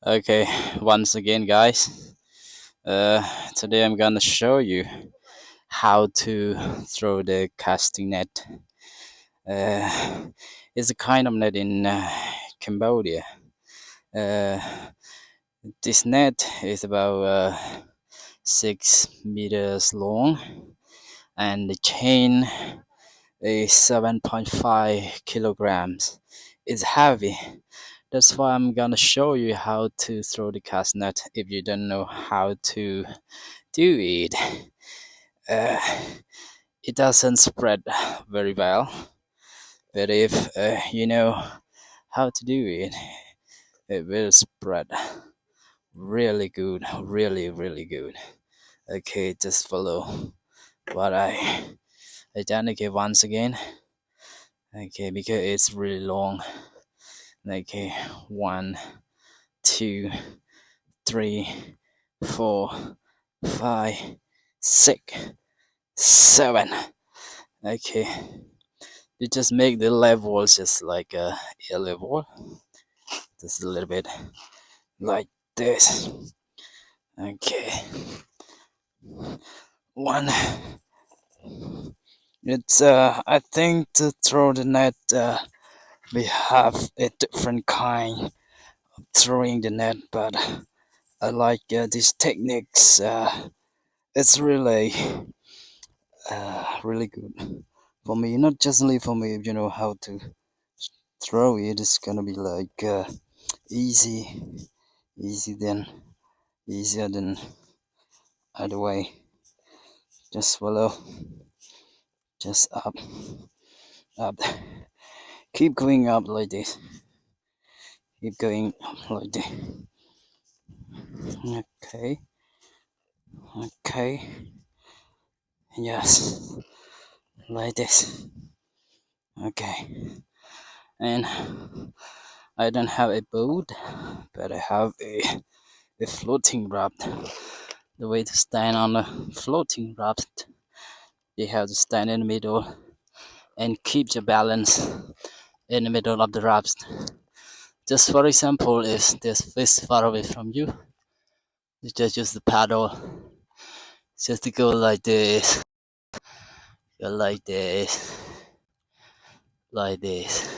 Okay, once again, guys. Uh, Today I'm gonna show you how to throw the casting net. Uh, it's a kind of net in Cambodia. Uh, this net is about 6 meters long, and the chain is 7.5 kilograms. It's heavy. That's why I'm gonna show you how to throw the cast net if you don't know how to do it. Uh, it doesn't spread very well, but if you know how to do it, it will spread really good. Okay, just follow what I done okay once again. Okay, because it's really long. Okay, 1, 2, 3, 4, 5, 6, 7. Okay, you just make the levels just like a level, just a little bit like this. Okay, one. It's I think to throw the net, we have a different kind of throwing the net, but I like these techniques. It's really good for me. Not just only for me, if you know how to throw it, it's gonna be like easy, easy then easier than other way. Just follow, just up. Keep going up like this. Keep going up like this. Okay, okay, yes, like this. Okay, and I don't have a boat, but I have a floating raft. The way to stand on a floating raft, you have to stand in the middle and keep your balance in the middle of the raft. Just for example, if there's fish far away from you, you just use the paddle just to go like this, go like this, like this.